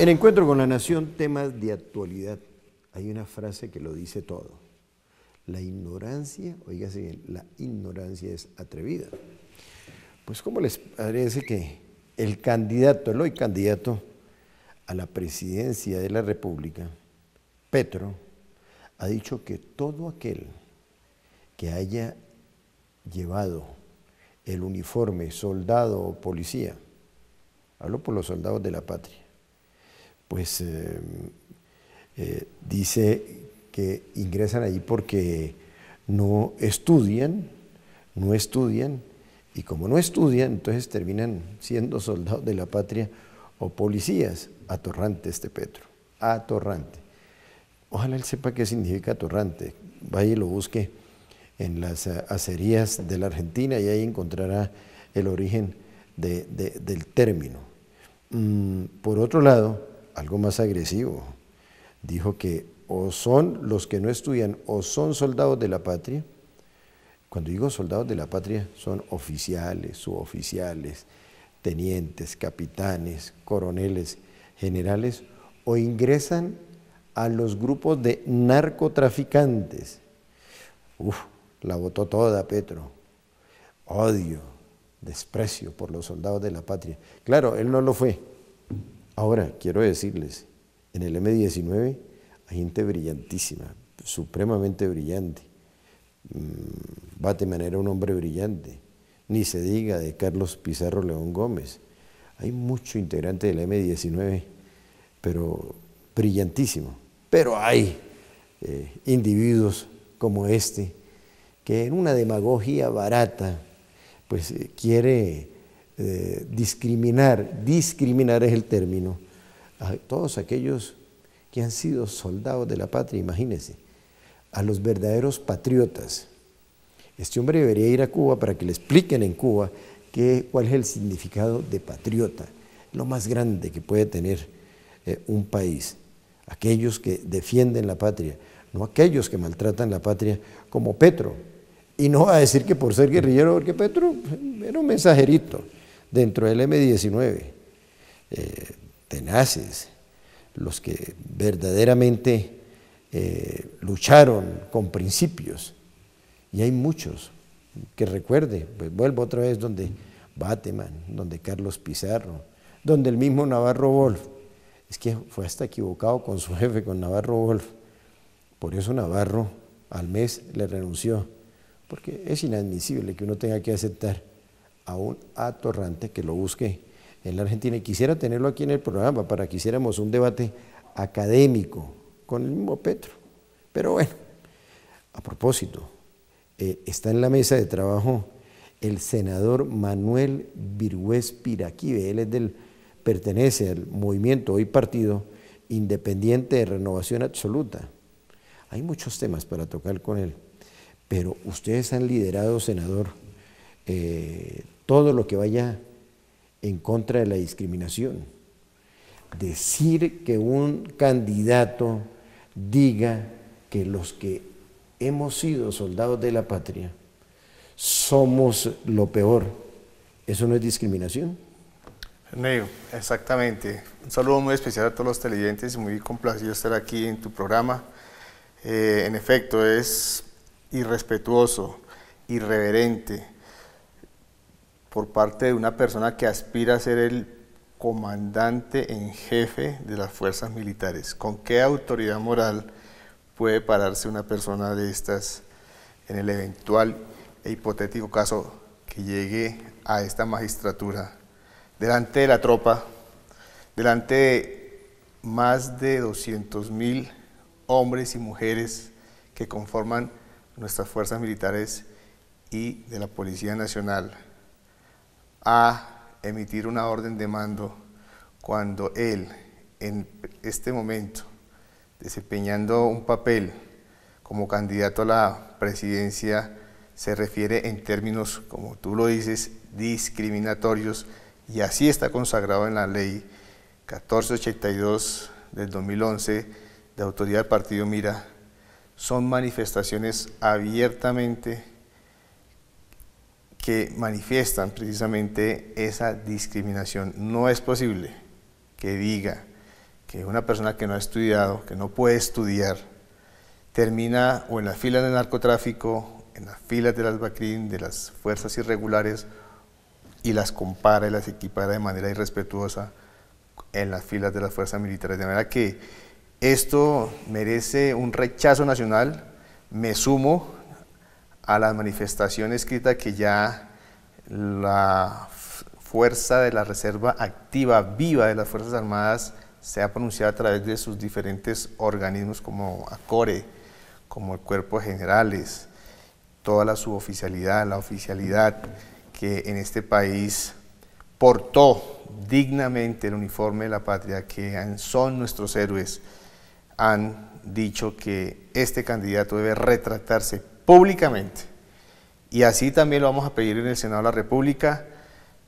En Encuentro con la Nación, temas de actualidad. Hay una frase que lo dice todo. La ignorancia, oígase bien, la ignorancia es atrevida. Pues ¿cómo les parece que el hoy candidato a la presidencia de la República, Petro, ha dicho que todo aquel que haya llevado el uniforme soldado o policía, hablo por los soldados de la patria, pues dice que ingresan allí porque no estudian, y como no estudian, entonces terminan siendo soldados de la patria o policías. Atorrante este Petro, atorrante. Ojalá él sepa qué significa atorrante, vaya y lo busque en las acerías de la Argentina y ahí encontrará el origen del término. Por otro lado, algo más agresivo, dijo que o son los que no estudian o son soldados de la patria. Cuando digo soldados de la patria, son oficiales, suboficiales, tenientes, capitanes, coroneles, generales, o ingresan a los grupos de narcotraficantes. La votó toda Petro. Odio, desprecio por los soldados de la patria. Claro, él no lo fue. Ahora, quiero decirles, en el M-19 hay gente brillantísima, supremamente brillante. Bateman era un hombre brillante, ni se diga de Carlos Pizarro León Gómez. Hay mucho integrante del M-19, pero brillantísimo. Pero hay individuos como este, que en una demagogia barata, pues quiere discriminar es el término, a todos aquellos que han sido soldados de la patria, imagínense, a los verdaderos patriotas. Este hombre debería ir a Cuba para que le expliquen en Cuba cuál es el significado de patriota, lo más grande que puede tener un país. Aquellos que defienden la patria, no aquellos que maltratan la patria como Petro. Y no va a decir que por ser guerrillero, porque Petro era un mensajerito dentro del M-19. Tenaces, los que verdaderamente lucharon con principios. Y hay muchos que recuerde, pues vuelvo otra vez donde Bateman, donde Carlos Pizarro, donde el mismo Navarro Wolf. Es que fue hasta equivocado con su jefe, con Navarro Wolf. Por eso Navarro al mes le renunció, porque es inadmisible que uno tenga que aceptar a un atorrante que lo busque en la Argentina. Y quisiera tenerlo aquí en el programa para que hiciéramos un debate académico con el mismo Petro. Pero bueno, a propósito, está en la mesa de trabajo el senador Manuel Virgüez Piraquive. Él pertenece al movimiento, hoy Partido Independiente de Renovación Absoluta. Hay muchos temas para tocar con él, pero ustedes han liderado, senador, todo lo que vaya en contra de la discriminación. Decir que un candidato diga que los que hemos sido soldados de la patria somos lo peor, ¿eso no es discriminación? Neo, exactamente. Un saludo muy especial a todos los televidentes y muy complacido estar aquí en tu programa. En efecto, es irrespetuoso, irreverente por parte de una persona que aspira a ser el comandante en jefe de las fuerzas militares. ¿Con qué autoridad moral puede pararse una persona de estas en el eventual e hipotético caso que llegue a esta magistratura, delante de la tropa, delante de más de 200.000 hombres y mujeres que conforman nuestras fuerzas militares y de la Policía Nacional, a emitir una orden de mando cuando él, en este momento, desempeñando un papel como candidato a la presidencia, se refiere en términos, como tú lo dices, discriminatorios, y así está consagrado en la ley 1482 del 2011 de autoridad del Partido Mira. Son manifestaciones abiertamente que manifiestan precisamente esa discriminación. No es posible que diga que una persona que no ha estudiado, que no puede estudiar, termina o en las filas del narcotráfico, en las filas del Al-Bakrin, de las fuerzas irregulares, y las compara y las equipara de manera irrespetuosa en las filas de las fuerzas militares. De manera que esto merece un rechazo nacional. Me sumo a la manifestación escrita que ya la fuerza de la reserva activa, viva de las Fuerzas Armadas se ha pronunciado a través de sus diferentes organismos como ACORE, como el Cuerpo de Generales, toda la suboficialidad, la oficialidad que en este país portó dignamente el uniforme de la patria, que son nuestros héroes, han dicho que este candidato debe retractarse públicamente. Y así también lo vamos a pedir en el Senado de la República.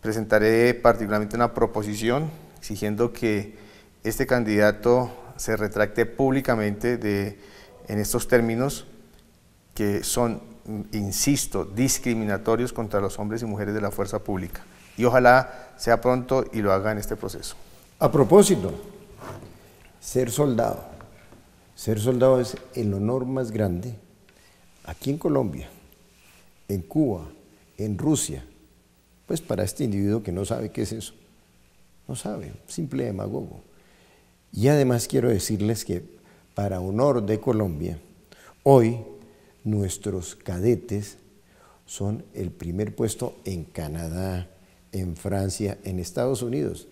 Presentaré particularmente una proposición exigiendo que este candidato se retracte públicamente en estos términos que son, insisto, discriminatorios contra los hombres y mujeres de la fuerza pública. Y ojalá sea pronto y lo haga en este proceso. A propósito, ser soldado es el honor más grande aquí en Colombia, en Cuba, en Rusia, pues para este individuo que no sabe qué es eso, no sabe, simple demagogo. Y además quiero decirles que para honor de Colombia, hoy nuestros cadetes son el primer puesto en Canadá, en Francia, en Estados Unidos.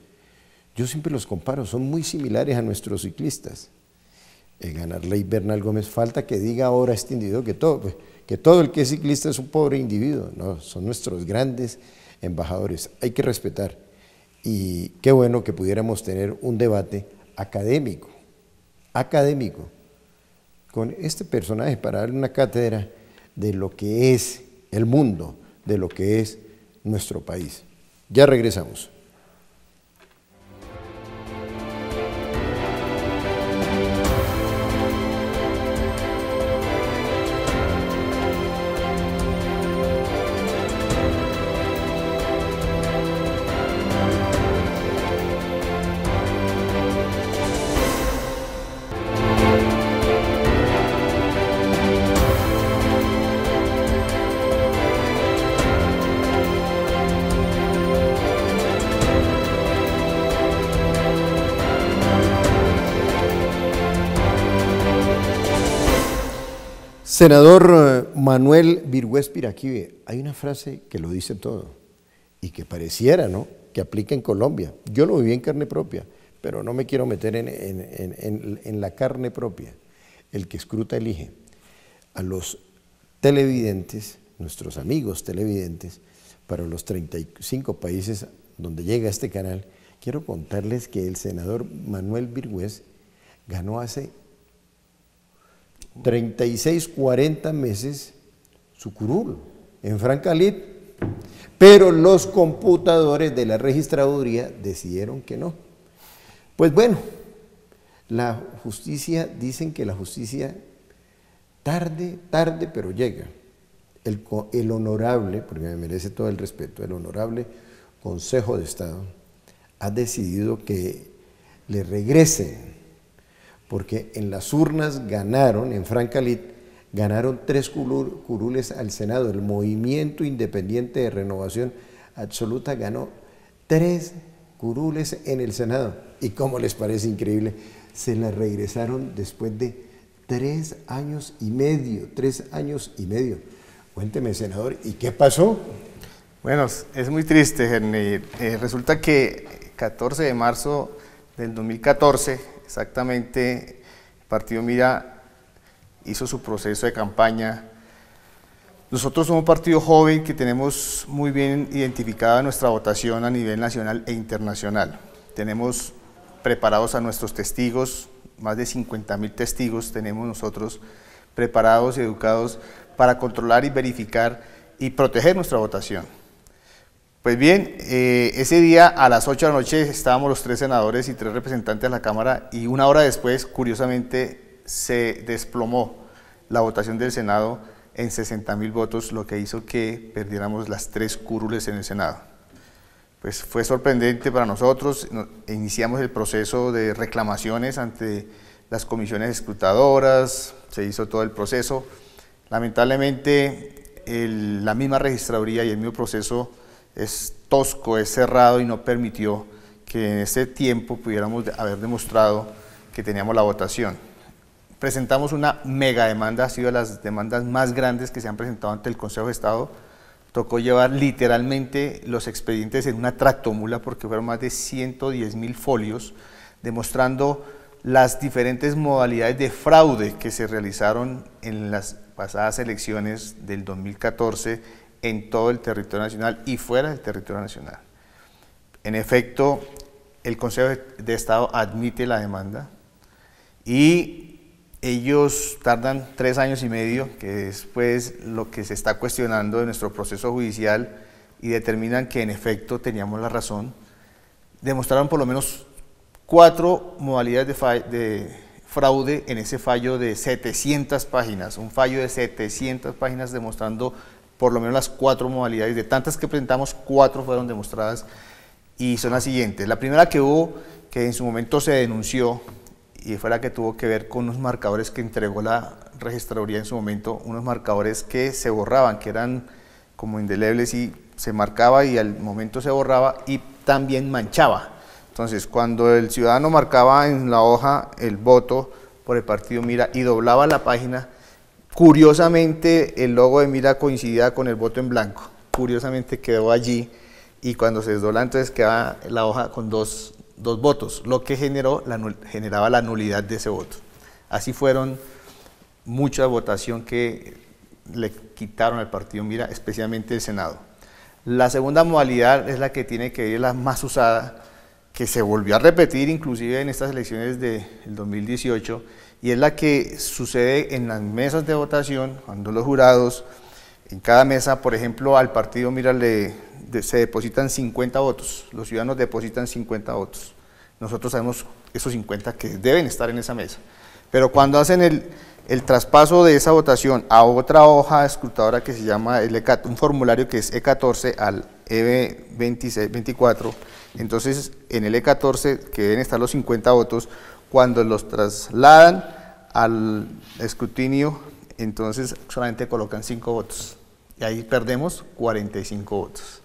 Yo siempre los comparo, son muy similares a nuestros ciclistas. Ganarley Bernal Gómez, falta que diga ahora este individuo que todo el que es ciclista es un pobre individuo. No, son nuestros grandes embajadores, hay que respetar. Y qué bueno que pudiéramos tener un debate académico, con este personaje para darle una cátedra de lo que es el mundo, de lo que es nuestro país. Ya regresamos. Senador Manuel Virgüés Piraquive, hay una frase que lo dice todo y que pareciera, ¿no?, que aplica en Colombia. Yo lo viví en carne propia, pero no me quiero meter en la carne propia. El que escruta elige. A los televidentes, nuestros amigos televidentes, para los 35 países donde llega este canal, quiero contarles que el senador Manuel Virgüés ganó hace 36, 40 meses su curul en Francalit, pero los computadores de la registraduría decidieron que no. Pues bueno, la justicia, dicen que la justicia tarde, pero llega. El honorable, porque me merece todo el respeto, el honorable Consejo de Estado ha decidido que le regresen, porque en las urnas ganaron, en Francalit, ganaron 3 curules al Senado. El Movimiento Independiente de Renovación Absoluta ganó 3 curules en el Senado. ¿Y cómo les parece increíble? Se la regresaron después de 3 años y medio, 3 años y medio. Cuénteme, senador, ¿y qué pasó? Bueno, es muy triste, Gerny. Resulta que 14 de marzo del 2014, exactamente, el partido Mira hizo su proceso de campaña. Nosotros somos un partido joven que tenemos muy bien identificada nuestra votación a nivel nacional e internacional. Tenemos preparados a nuestros testigos, más de 50.000 testigos tenemos nosotros preparados y educados para controlar y verificar y proteger nuestra votación. Pues bien, ese día a las 8 de la noche estábamos los 3 senadores y 3 representantes de la Cámara y una hora después, curiosamente, se desplomó la votación del Senado en 60.000 votos, lo que hizo que perdiéramos las 3 curules en el Senado. pues fue sorprendente para nosotros. Iniciamos el proceso de reclamaciones ante las comisiones escrutadoras, se hizo todo el proceso. Lamentablemente la misma registraduría y el mismo proceso es tosco, es cerrado y no permitió que en ese tiempo pudiéramos haber demostrado que teníamos la votación. Presentamos una mega demanda, ha sido de las demandas más grandes que se han presentado ante el Consejo de Estado. Tocó llevar literalmente los expedientes en una tractomula porque fueron más de 110.000 folios demostrando las diferentes modalidades de fraude que se realizaron en las pasadas elecciones del 2014 en todo el territorio nacional y fuera del territorio nacional. En efecto, el Consejo de Estado admite la demanda y ellos tardan 3 años y medio, que es pues lo que se está cuestionando de nuestro proceso judicial, y determinan que en efecto teníamos la razón. Demostraron por lo menos 4 modalidades de fraude en ese fallo de 700 páginas, un fallo de 700 páginas demostrando por lo menos las 4 modalidades. De tantas que presentamos, 4 fueron demostradas y son las siguientes. La primera que hubo, que en su momento se denunció, y fue la que tuvo que ver con unos marcadores que entregó la registraduría en su momento, unos marcadores que se borraban, que eran como indelebles y se marcaba y al momento se borraba y también manchaba. Entonces, cuando el ciudadano marcaba en la hoja el voto por el partido Mira y doblaba la página, curiosamente el logo de Mira coincidía con el voto en blanco, curiosamente quedó allí y cuando se desdobla entonces quedaba la hoja con dos votos, lo que generaba la nulidad de ese voto. Así fueron mucha votación que le quitaron al partido Mira, especialmente el Senado. La segunda modalidad es la que tiene que ver, la más usada, que se volvió a repetir inclusive en estas elecciones del 2018, y es la que sucede en las mesas de votación, cuando los jurados, en cada mesa, por ejemplo, al partido Mira se depositan 50 votos, los ciudadanos depositan 50 votos. Nosotros sabemos esos 50 que deben estar en esa mesa. Pero cuando hacen el traspaso de esa votación a otra hoja escrutadora que se llama un formulario que es E14 al EB24, entonces en el E14 que deben estar los 50 votos, cuando los trasladan al escrutinio, entonces solamente colocan 5 votos. Y ahí perdemos 45 votos.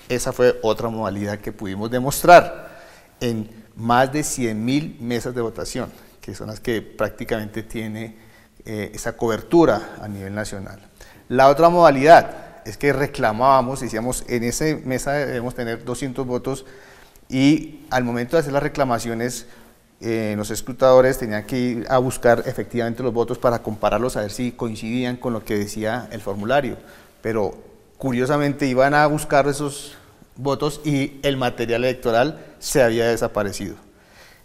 Esa fue otra modalidad que pudimos demostrar en más de 100.000 mesas de votación, que son las que prácticamente tiene esa cobertura a nivel nacional. La otra modalidad es que reclamábamos, decíamos, en esa mesa debemos tener 200 votos y al momento de hacer las reclamaciones, los escrutadores tenían que ir a buscar efectivamente los votos para compararlos a ver si coincidían con lo que decía el formulario, pero curiosamente iban a buscar esos votos y el material electoral se había desaparecido.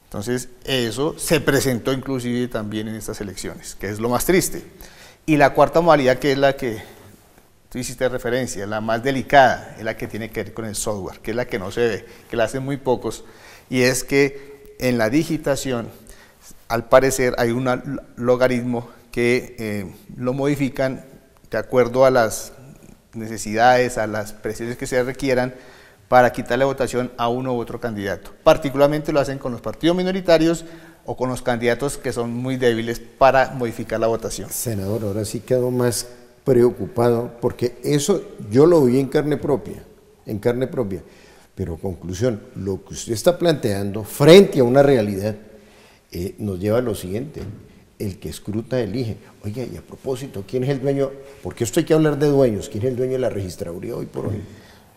Entonces eso se presentó inclusive también en estas elecciones, que es lo más triste. Y la cuarta modalidad, que es la que tú hiciste referencia, la más delicada, es la que tiene que ver con el software, que es la que no se ve, que la hacen muy pocos, y es que en la digitación, al parecer hay un logaritmo que lo modifican de acuerdo a las necesidades, a las presiones que se requieran para quitarle votación a uno u otro candidato. Particularmente lo hacen con los partidos minoritarios o con los candidatos que son muy débiles para modificar la votación. Senador, ahora sí quedo más preocupado porque eso yo lo vi en carne propia, pero conclusión, lo que usted está planteando frente a una realidad nos lleva a lo siguiente: el que escruta elige. Oiga, y a propósito, ¿quién es el dueño? Porque esto hay que hablar de dueños. ¿Quién es el dueño de la registraduría hoy por hoy?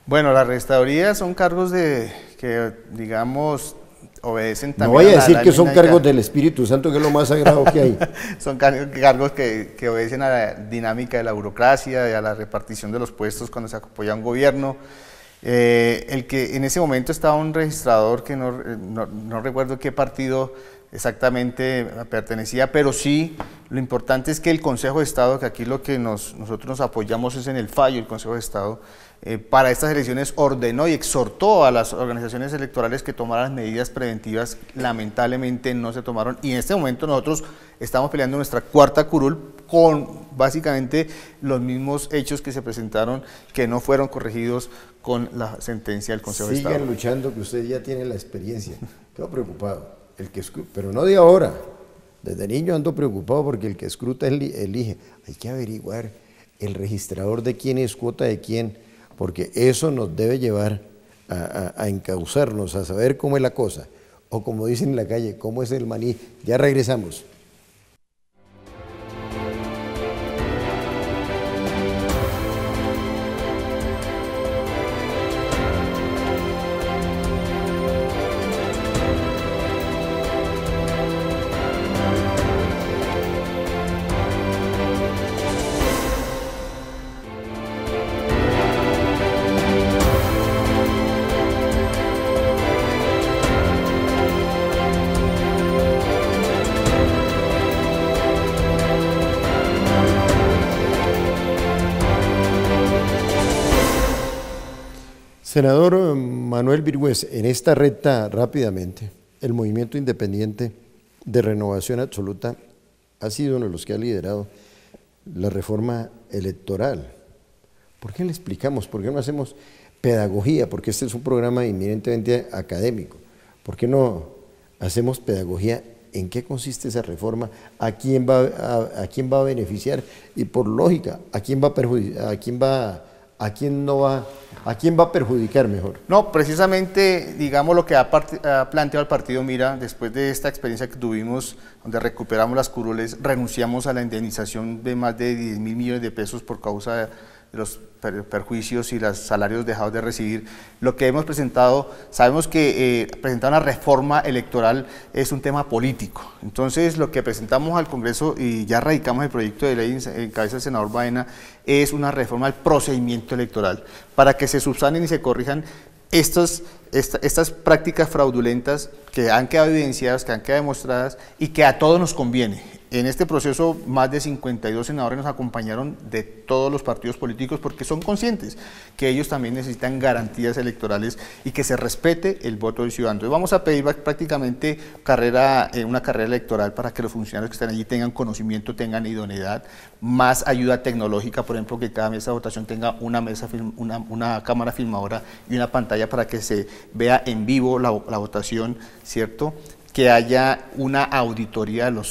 Bueno, la registraduría son cargos que, digamos, obedecen también. No voy a decir que son cargos del Espíritu Santo, que es lo más sagrado que hay. Son cargos que obedecen a la dinámica de la burocracia, y a la repartición de los puestos cuando se apoya un gobierno. El que en ese momento estaba un registrador que no recuerdo qué partido exactamente pertenecía, pero sí, lo importante es que el Consejo de Estado, que aquí lo que nosotros nos apoyamos es en el fallo del Consejo de Estado, para estas elecciones ordenó y exhortó a las organizaciones electorales que tomaran medidas preventivas. Lamentablemente no se tomaron, y en este momento nosotros estamos peleando nuestra cuarta curul con básicamente los mismos hechos que se presentaron, que no fueron corregidos con la sentencia del Consejo de Estado. Sigan luchando, que usted ya tiene la experiencia. Quedo preocupado. Pero no de ahora. Desde niño ando preocupado porque el que escruta elige. Hay que averiguar el registrador de quién es cuota de quién, porque eso nos debe llevar a encauzarnos, a saber cómo es la cosa. O como dicen en la calle, cómo es el maní. Ya regresamos. Senador Manuel Virgües, en esta recta rápidamente, el Movimiento Independiente de Renovación Absoluta ha sido uno de los que ha liderado la reforma electoral. ¿Por qué le explicamos? ¿Por qué no hacemos pedagogía? Porque este es un programa inminentemente académico. ¿Por qué no hacemos pedagogía? ¿En qué consiste esa reforma? ¿A quién va a beneficiar? Y por lógica, ¿a quién va a perjudicar? ¿A quién va a perjudicar mejor? No, precisamente, digamos, lo que ha planteado el partido Mira, después de esta experiencia que tuvimos, donde recuperamos las curules, renunciamos a la indemnización de más de 10.000 millones de pesos por causa de los perjuicios y los salarios dejados de recibir. Lo que hemos presentado, sabemos que presentar una reforma electoral es un tema político. Entonces, lo que presentamos al Congreso y ya radicamos el proyecto de ley en cabeza del senador Baena es una reforma del procedimiento electoral para que se subsanen y se corrijan estas prácticas fraudulentas que han quedado evidenciadas, que han quedado demostradas y que a todos nos conviene. En este proceso, más de 52 senadores nos acompañaron de todos los partidos políticos porque son conscientes que ellos también necesitan garantías electorales y que se respete el voto del ciudadano. Entonces vamos a pedir prácticamente una carrera electoral para que los funcionarios que están allí tengan conocimiento, tengan idoneidad, más ayuda tecnológica, por ejemplo, que cada mesa de votación tenga una cámara filmadora y una pantalla para que se vea en vivo la votación, ¿cierto?, que haya una auditoría del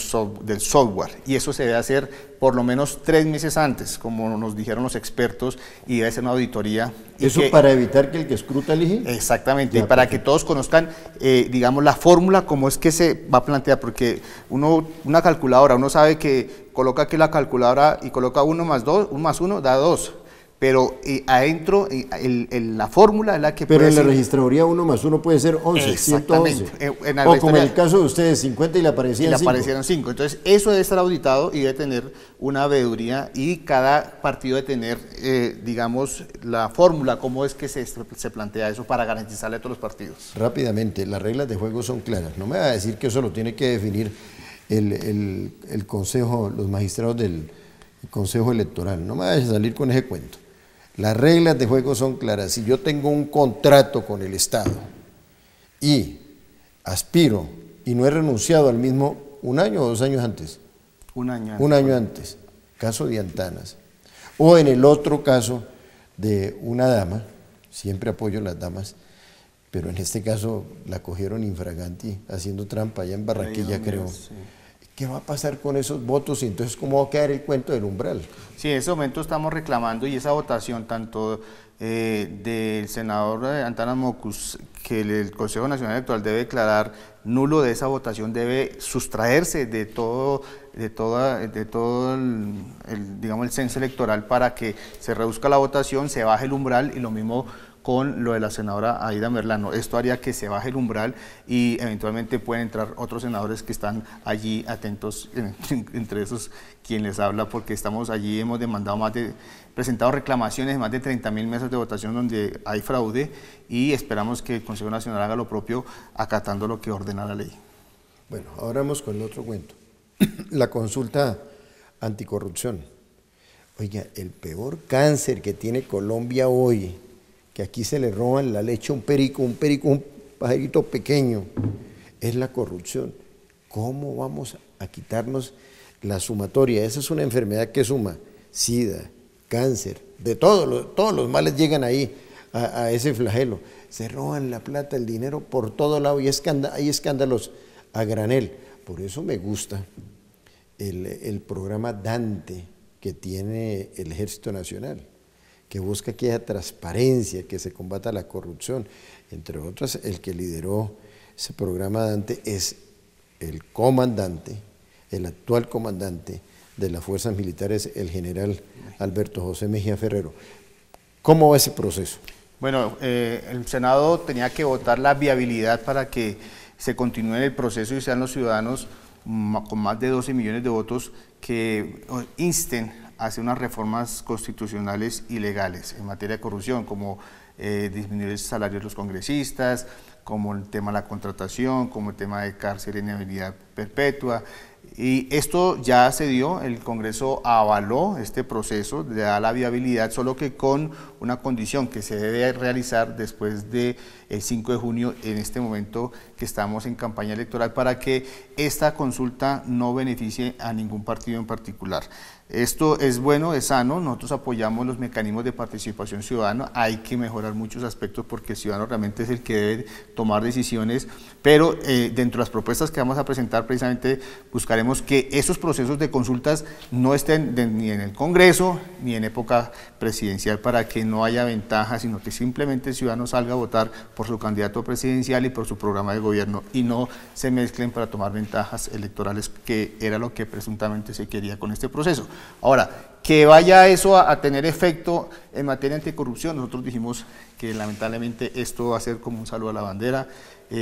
software, y eso se debe hacer por lo menos 3 meses antes, como nos dijeron los expertos, y debe ser una auditoría. ¿Eso para evitar que el que escruta elige? Exactamente, y para que todos conozcan, digamos, la fórmula, cómo es que se va a plantear, porque una calculadora, uno sabe que coloca aquí la calculadora y coloca 1 más 1 da 2. Pero adentro, la fórmula es la que... Pero en la registraduría 1 más 1 puede ser 11, exactamente. 111. O como en el caso de ustedes, 50 y le aparecieron 5. Y le aparecieron 5. Entonces, eso debe estar auditado y debe tener una veeduría, y cada partido debe tener, digamos, la fórmula, cómo es que se plantea eso para garantizarle a todos los partidos. Rápidamente, las reglas de juego son claras. No me va a decir que eso lo tiene que definir el Consejo, los magistrados del Consejo Electoral. No me vaya a salir con ese cuento. Las reglas de juego son claras. Si yo tengo un contrato con el Estado y aspiro y no he renunciado al mismo 1 año o 2 años antes. 1 año antes. 1 año antes, caso de Antanas. O en el otro caso de una dama, siempre apoyo a las damas, pero en este caso la cogieron infraganti, haciendo trampa allá en Barranquilla, creo. Sí. ¿Qué va a pasar con esos votos y entonces cómo va a quedar el cuento del umbral? Sí, en ese momento estamos reclamando, y esa votación tanto del senador Antanas Mocus, que el Consejo Nacional Electoral debe declarar nulo de esa votación, debe sustraerse de todo digamos, el censo electoral, para que se reduzca la votación, se baje el umbral, y lo mismo con lo de la senadora Aida Merlano. Esto haría que se baje el umbral y eventualmente pueden entrar otros senadores que están allí atentos, entre esos quien les habla, porque estamos allí, hemos presentado reclamaciones de más de 30.000 mesas de votación donde hay fraude, y esperamos que el Consejo Nacional haga lo propio acatando lo que ordena la ley. Bueno, ahora vamos con el otro cuento. La consulta anticorrupción. Oiga, el peor cáncer que tiene Colombia hoy, que aquí se le roban la leche a un perico, un pajarito pequeño, es la corrupción. ¿Cómo vamos a quitarnos la sumatoria? Esa es una enfermedad que suma SIDA, cáncer, de todos los males llegan ahí a ese flagelo. Se roban la plata, el dinero por todo lado y hay escándalos a granel. Por eso me gusta el programa Dante que tiene el Ejército Nacional, que busca que haya transparencia, que se combata la corrupción. Entre otras, el que lideró ese programa Dante es el comandante, el actual comandante de las fuerzas militares, el general Alberto José Mejía Ferrero. ¿Cómo va ese proceso? Bueno, el Senado tenía que votar la viabilidad para que se continúe el proceso y sean los ciudadanos con más de 12 millones de votos que insten a hacer unas reformas constitucionales y legales en materia de corrupción, como disminuir el salario de los congresistas, como el tema de la contratación, como el tema de cárcel en inhabilidad perpetua. Y esto ya se dio, el Congreso avaló este proceso, le da la viabilidad, solo que con una condición que se debe realizar después del 5 de junio, en este momento que estamos en campaña electoral, para que esta consulta no beneficie a ningún partido en particular. Esto es bueno, es sano, nosotros apoyamos los mecanismos de participación ciudadana, hay que mejorar muchos aspectos porque el ciudadano realmente es el que debe tomar decisiones, pero dentro de las propuestas que vamos a presentar precisamente buscaremos que esos procesos de consultas no estén ni en el Congreso ni en época presidencial para que no haya ventajas, sino que simplemente el ciudadano salga a votar por su candidato presidencial y por su programa de gobierno y no se mezclen para tomar ventajas electorales, que era lo que presuntamente se quería con este proceso. Ahora, que vaya eso a tener efecto en materia anticorrupción, nosotros dijimos que lamentablemente esto va a ser como un saludo a la bandera,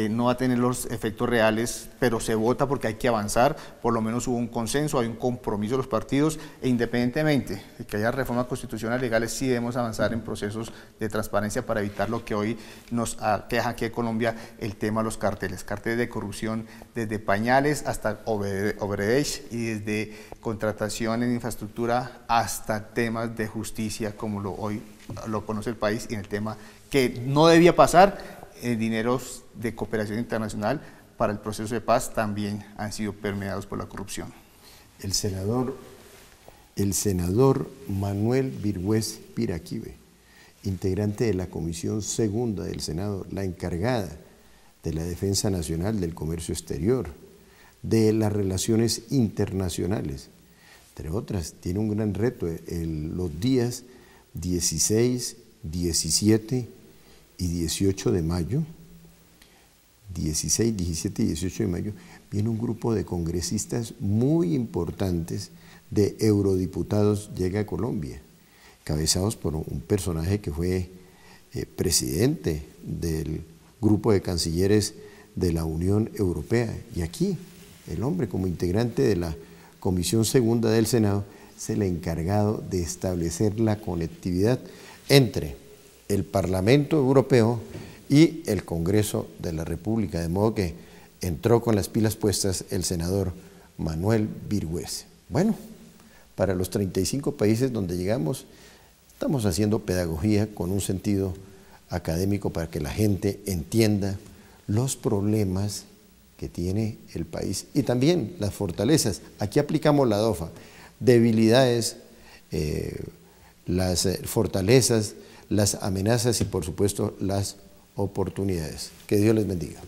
no va a tener los efectos reales, pero se vota porque hay que avanzar, por lo menos hubo un consenso, hay un compromiso de los partidos, e independientemente de que haya reformas constitucionales legales, sí debemos avanzar en procesos de transparencia para evitar lo que hoy nos aqueja aquí en Colombia, el tema de los carteles de corrupción, desde pañales hasta Obredech y desde contratación en infraestructura hasta temas de justicia, como hoy lo conoce el país, y en el tema que no debía pasar, dineros de cooperación internacional para el proceso de paz también han sido permeados por la corrupción. El senador Manuel Virgües Piraquive, integrante de la Comisión Segunda del Senado, la encargada de la defensa nacional, del comercio exterior, de las relaciones internacionales, entre otras, tiene un gran reto los días 16, 17 y 18 de mayo, 16, 17 y 18 de mayo, viene un grupo de congresistas muy importantes, de eurodiputados, llega a Colombia, cabezados por un personaje que fue presidente del grupo de cancilleres de la Unión Europea. Y aquí, el hombre, como integrante de la Comisión Segunda del Senado, es el encargado de establecer la conectividad entre el Parlamento Europeo y el Congreso de la República, de modo que entró con las pilas puestas el senador Manuel Virgües. Bueno, para los 35 países donde llegamos, estamos haciendo pedagogía con un sentido académico para que la gente entienda los problemas que tiene el país y también las fortalezas. Aquí aplicamos la DOFA, debilidades, las fortalezas, las amenazas y por supuesto las oportunidades. Que Dios les bendiga.